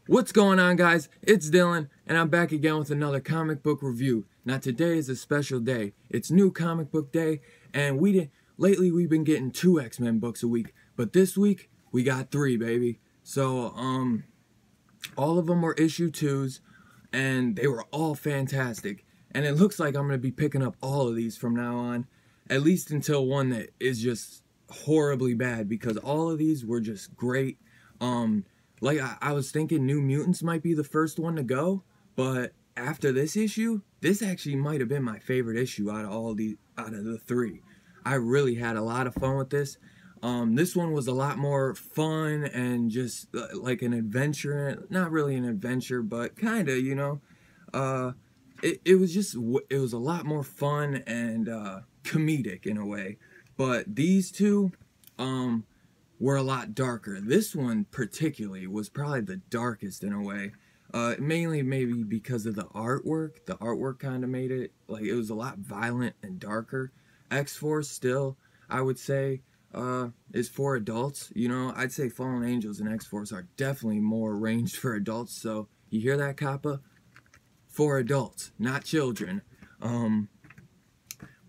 What's going on, guys? It's Dylan, and I'm back again with another comic book review. Now, today is a special day. It's New Comic Book Day, and lately we've been getting 2 X-Men books a week, but this week we got 3, baby. So, all of them were issue 2s, and they were all fantastic. And it looks like I'm going to be picking up all of these from now on, at least until one that is just horribly bad, because all of these were just great. Like, I was thinking New Mutants might be the first one to go, but after this issue, this actually might have been my favorite issue out of the 3. I really had a lot of fun with this. This one was a lot more fun and just like an adventure. Not really an adventure, but kind of, you know. It was a lot more fun and comedic in a way. But these two, were a lot darker. This one particularly was probably the darkest in a way. Mainly maybe because of the artwork. The artwork kind of made it, like, it was a lot violent and darker. X-Force still, I would say, is for adults. You know, I'd say Fallen Angels and X-Force are definitely more arranged for adults. So, you hear that, Kappa? For adults, not children.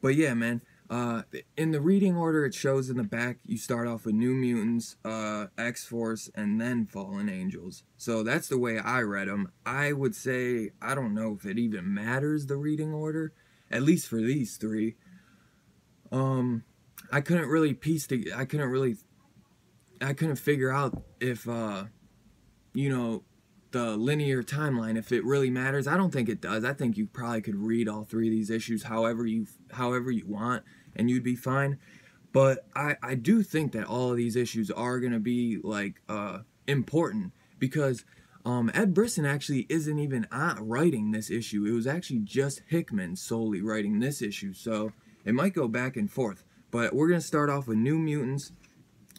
But yeah, man. In the reading order it shows in the back, you start off with New Mutants, X-Force, and then Fallen Angels. So that's the way I read them. I would say, I don't know if it even matters, the reading order, at least for these 3. I couldn't really I couldn't figure out if, you know, the linear timeline, if it really matters. I don't think it does. I think you probably could read all 3 of these issues however you want, and you'd be fine. But I do think that all of these issues are gonna be like important, because Ed Brisson actually isn't even writing this issue. It was actually just Hickman solely writing this issue, so it might go back and forth. But we're gonna start off with New Mutants,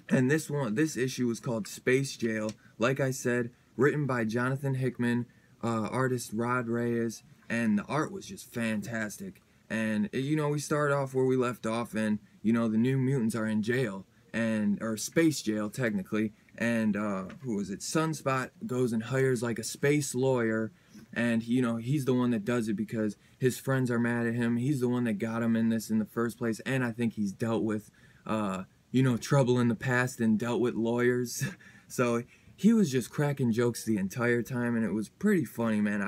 and this issue was called Space Jail. Like I said, written by Jonathan Hickman, artist Rod Reyes, and the art was just fantastic. And, you know, we start off where we left off, and, you know, the New Mutants are in jail, or space jail, technically, and, who was it? Sunspot goes and hires, like, a space lawyer, and, you know, he's the one that does it because his friends are mad at him. He's the one that got him in this in the first place, and I think he's dealt with, you know, trouble in the past and dealt with lawyers. So he was just cracking jokes the entire time, and it was pretty funny, man.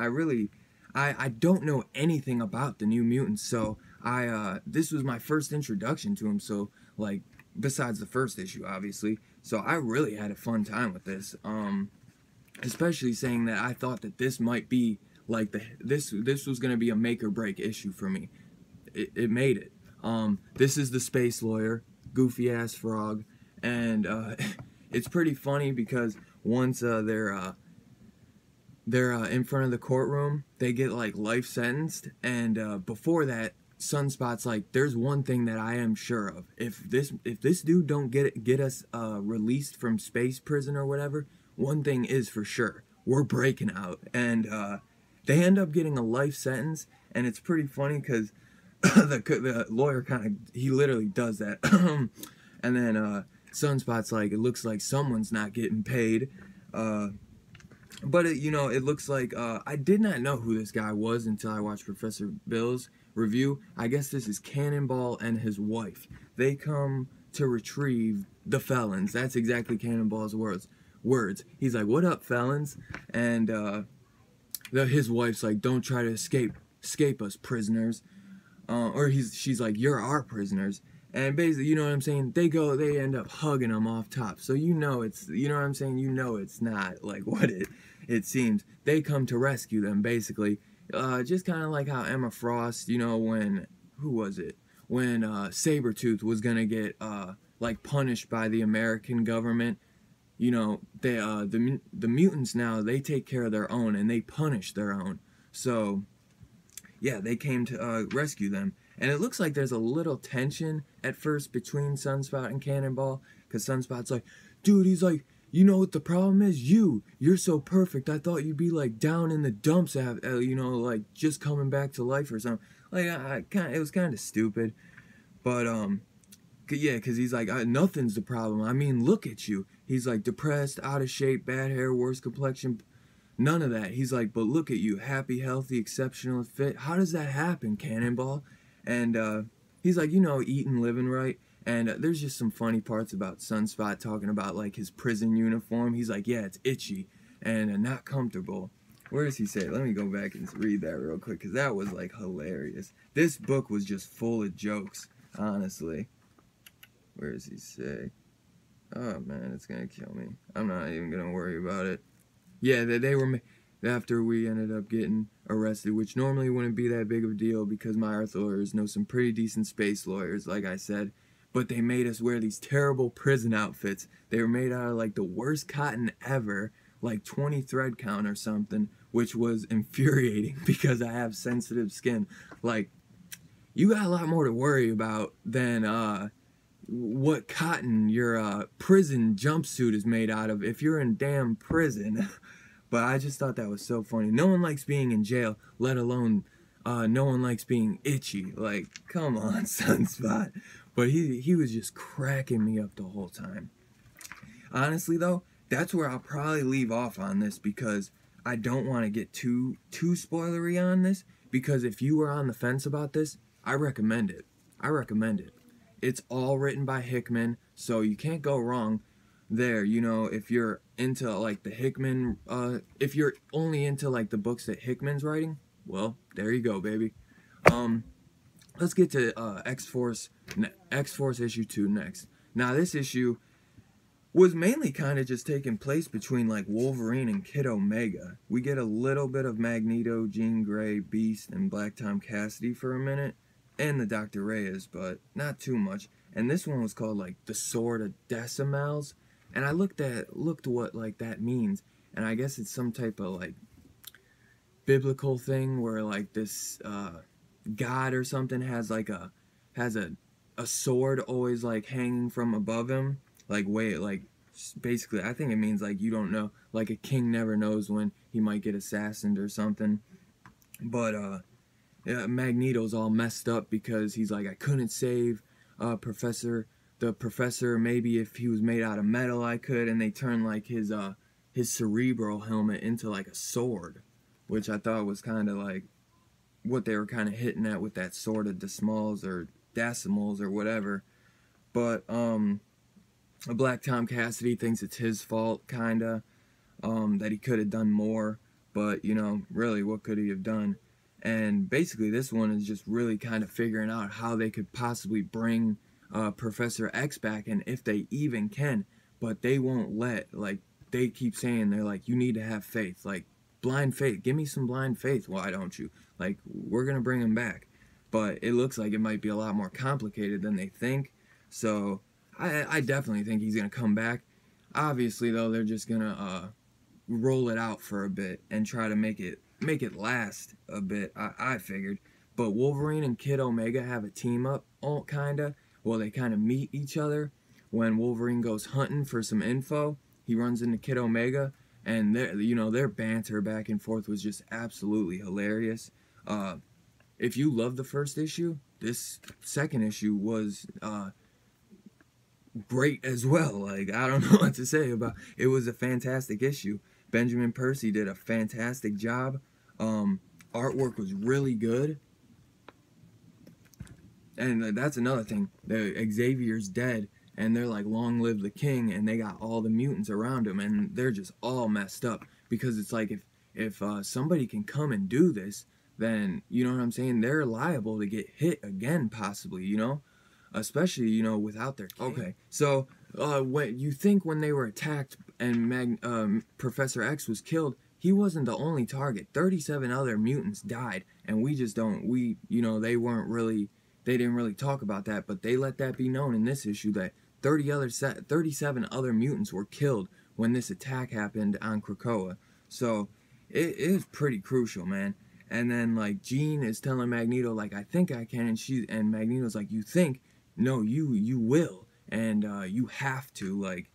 I don't know anything about the New Mutants, so this was my first introduction to him, so, like, besides the first issue, obviously. So I really had a fun time with this, especially saying that I thought that this might be, like, this was going to be a make or break issue for me. It made it. This is the space lawyer, goofy ass frog, and it's pretty funny because once they're in front of the courtroom, they get, like, life sentenced, and before that, Sunspot's like, there's one thing that I am sure of. If this dude don't get us released from space prison or whatever, one thing is for sure, we're breaking out. And they end up getting a life sentence, and it's pretty funny because the lawyer he literally does that. And then Sunspot's like, it looks like someone's not getting paid. But you know, it looks like I did not know who this guy was until I watched Professor Bill's review. I guess this is Cannonball and his wife. They come to retrieve the felons. That's exactly Cannonball's words. He's like, "What up, felons?" And his wife's like, "Don't try to escape us, prisoners." She's like, "You're our prisoners." And basically, you know what I'm saying? They end up hugging him off top. So you know you know what I'm saying? You know it's not like what it seems. They come to rescue them, basically. Just kind of like how Emma Frost, you know, who was it? When Sabretooth was gonna get like punished by the American government. You know, the mutants now, they take care of their own and they punish their own. So yeah, they came to rescue them. And it looks like there's a little tension at first between Sunspot and Cannonball, because Sunspot's like, dude, he's like, you know what the problem is? You're so perfect. I thought you'd be, like, down in the dumps, you know, like, just coming back to life or something. Like, it was kind of stupid. But, yeah, because he's like, nothing's the problem. I mean, look at you. He's, like, depressed, out of shape, bad hair, worse complexion. None of that. He's like, but look at you, happy, healthy, exceptional, fit. How does that happen, Cannonball? And he's like, you know, eating, living right. And there's just some funny parts about Sunspot talking about like his prison uniform. He's like, yeah, it's itchy and not comfortable. Where does he say? Let me go back and read that real quick, because that was like hilarious. This book was just full of jokes, honestly. Where does he say? Oh man, it's gonna kill me. I'm not even gonna worry about it. Yeah, they were, after we ended up getting arrested, which normally wouldn't be that big of a deal because my earth lawyers know some pretty decent space lawyers, like I said. But they made us wear these terrible prison outfits. They were made out of like the worst cotton ever, like 20 thread count or something, which was infuriating because I have sensitive skin. Like, you got a lot more to worry about than what cotton your prison jumpsuit is made out of if you're in damn prison. But I just thought that was so funny. No one likes being in jail, let alone no one likes being itchy. Like, come on, Sunspot. But he was just cracking me up the whole time. Honestly, though, that's where I'll probably leave off on this, because I don't want to get too spoilery on this, because if you were on the fence about this, I recommend it. I recommend it. It's all written by Hickman, so you can't go wrong there. You know, if you're into like the Hickman, if you're only into like the books that Hickman's writing, well, there you go, baby. Let's get to X-Force issue 2 next. Now, this issue was mainly kind of just taking place between like Wolverine and Kid Omega. We get a little bit of Magneto, Jean Grey, Beast, and Black Tom Cassidy for a minute, and the Dr. Reyes, but not too much. And this one was called like the Sword of Decimals, and I looked what like that means, and I guess it's some type of like biblical thing where like this god or something has a sword always like hanging from above him, like basically I think it means like you don't know, like a king never knows when he might get assassinated or something. But yeah, Magneto's all messed up because he's like, I couldn't save the professor. Maybe if he was made out of metal I could. And they turn like his cerebral helmet into like a sword, which I thought was kind of like what they were kind of hitting at with that Sword of Decimals or whatever. But Black Tom Cassidy thinks it's his fault, kinda, that he could have done more, but you know, really, what could he have done? And basically this one is just really kind of figuring out how they could possibly bring Professor X back, and if they even can. But they won't let, like, they keep saying, they're like, you need to have faith, like, blind faith, give me some blind faith, why don't you? Like, we're gonna bring him back. But it looks like it might be a lot more complicated than they think, so I definitely think he's gonna come back. Obviously, though, they're just gonna roll it out for a bit and try to make it last a bit, I figured. But Wolverine and Kid Omega have a team up, kinda. Well, they kind of meet each other when Wolverine goes hunting for some info. He runs into Kid Omega, and their banter back and forth was just absolutely hilarious. If you love the first issue, this second issue was great as well. Like, I don't know what to say about it. Was a fantastic issue. Benjamin Percy did a fantastic job. Artwork was really good. And that's another thing. Xavier's dead, and they're like, long live the king, and they got all the mutants around him, and they're just all messed up. Because it's like, if somebody can come and do this, then, you know what I'm saying, they're liable to get hit again, possibly, you know? Especially, you know, without their king. Okay, so when they were attacked and Professor X was killed, he wasn't the only target. 37 other mutants died, and they didn't really talk about that, but they let that be known in this issue that 37 other mutants were killed when this attack happened on Krakoa. So it is pretty crucial, man. And then like Jean is telling Magneto, like, I think I can, and Magneto's like, you think? No, you will, and you have to, like.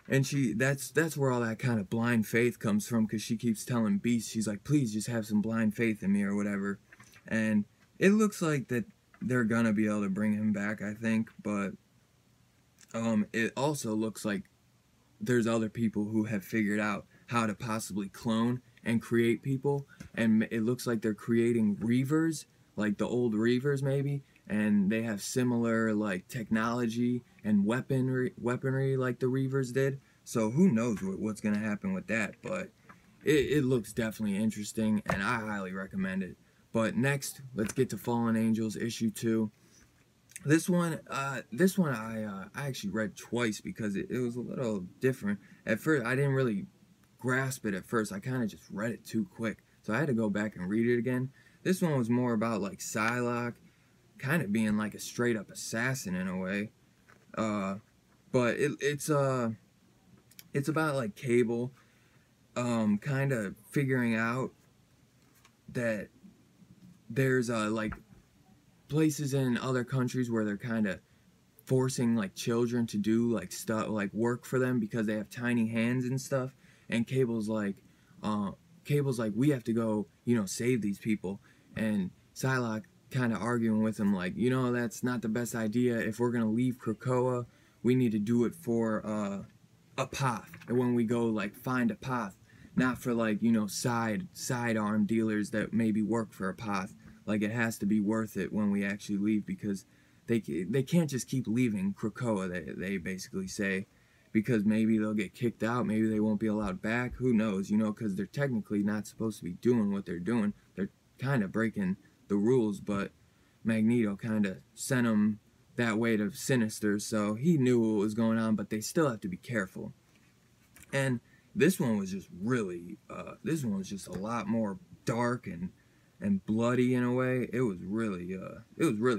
And that's where all that kind of blind faith comes from, because she keeps telling Beast, she's like, please just have some blind faith in me or whatever. And it looks like that they're gonna be able to bring him back, I think, but it also looks like there's other people who have figured out how to possibly clone and create people, and it looks like they're creating Reavers, like the old Reavers maybe, and they have similar like technology and weaponry like the Reavers did. So who knows what's gonna happen with that, but it looks definitely interesting, and I highly recommend it. But next, let's get to Fallen Angels issue 2. This one I actually read twice because it was a little different. At first, I didn't really grasp it at first. I kind of just read it too quick, so I had to go back and read it again. This one was more about like Psylocke kind of being like a straight up assassin in a way, but it's about like Cable kind of figuring out that there's like places in other countries where they're kind of forcing like children to do like stuff, like work for them because they have tiny hands and stuff, and Cable's like we have to go, save these people, and Psylocke kind of arguing with him like, that's not the best idea. If we're gonna leave Krakoa, we need to do it for a path, and when we go like find a path, not for like sidearm dealers that maybe work for a path. Like, it has to be worth it when we actually leave, because they can't just keep leaving Krakoa, they basically say, because maybe they'll get kicked out, maybe they won't be allowed back, who knows, because they're technically not supposed to be doing what they're doing. They're kind of breaking the rules, but Magneto kind of sent them that way to Sinister, so he knew what was going on, but they still have to be careful. And this one was just really, this one was just a lot more dark and bloody in a way. It was really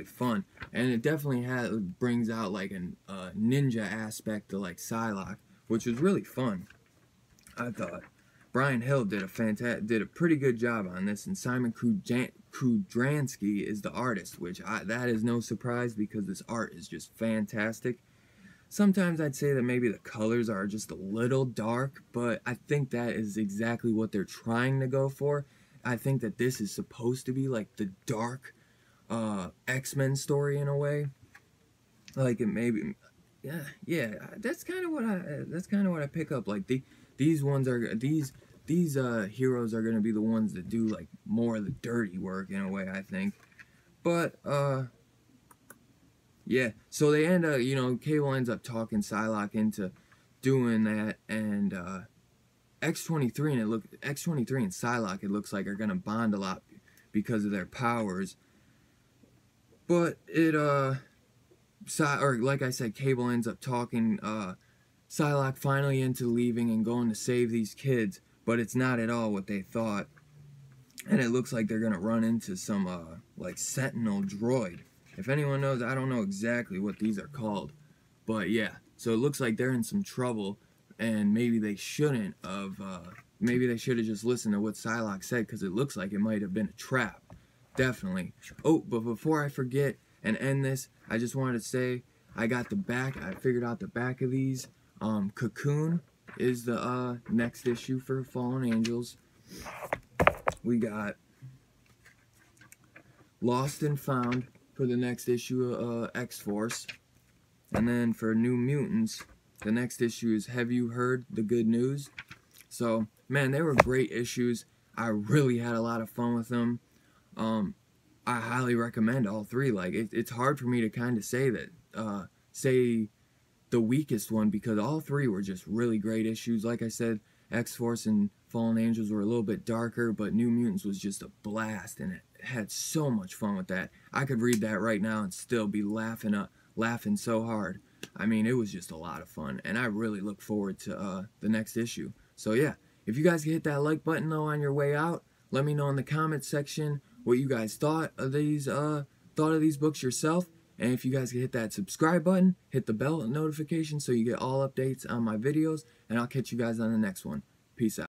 fun, and it definitely brings out like a ninja aspect to like Psylocke, which was really fun. I thought Brian Hill did a pretty good job on this, and Simon Kudransky is the artist, which that is no surprise because this art is just fantastic. Sometimes I'd say that maybe the colors are just a little dark, but I think that is exactly what they're trying to go for. I think that this is supposed to be like the dark X-Men story in a way. Like, it maybe, yeah. That's kind of what I pick up. Like these heroes are gonna be the ones that do like more of the dirty work in a way, I think. But yeah. So they end up, Cable ends up talking Psylocke into doing that, and X-23 and Psylocke, it looks like, are gonna bond a lot because of their powers. But like I said, Cable ends up talking Psylocke finally into leaving and going to save these kids, but it's not at all what they thought. And it looks like they're gonna run into some like Sentinel droid. If anyone knows, I don't know exactly what these are called, but yeah. So it looks like they're in some trouble. And maybe they shouldn't have, maybe they should have just listened to what Psylocke said, because it looks like it might have been a trap. Definitely. Oh, but before I forget and end this, I just wanted to say, I figured out the back of these. Cocoon is the next issue for Fallen Angels. We got Lost and Found for the next issue of X-Force. And then for New Mutants, the next issue is Have You Heard the Good News? So, man, they were great issues. I really had a lot of fun with them. I highly recommend all three. Like, it's hard for me to kind of say that, say the weakest one, because all three were just really great issues. Like I said, X-Force and Fallen Angels were a little bit darker, but New Mutants was just a blast, and it had so much fun with that. I could read that right now and still be laughing so hard. I mean, it was just a lot of fun, and I really look forward to the next issue. So yeah, if you guys can hit that like button though on your way out, let me know in the comments section what you guys thought of these books yourself, and if you guys can hit that subscribe button, hit the bell notification so you get all updates on my videos, and I'll catch you guys on the next one. Peace out.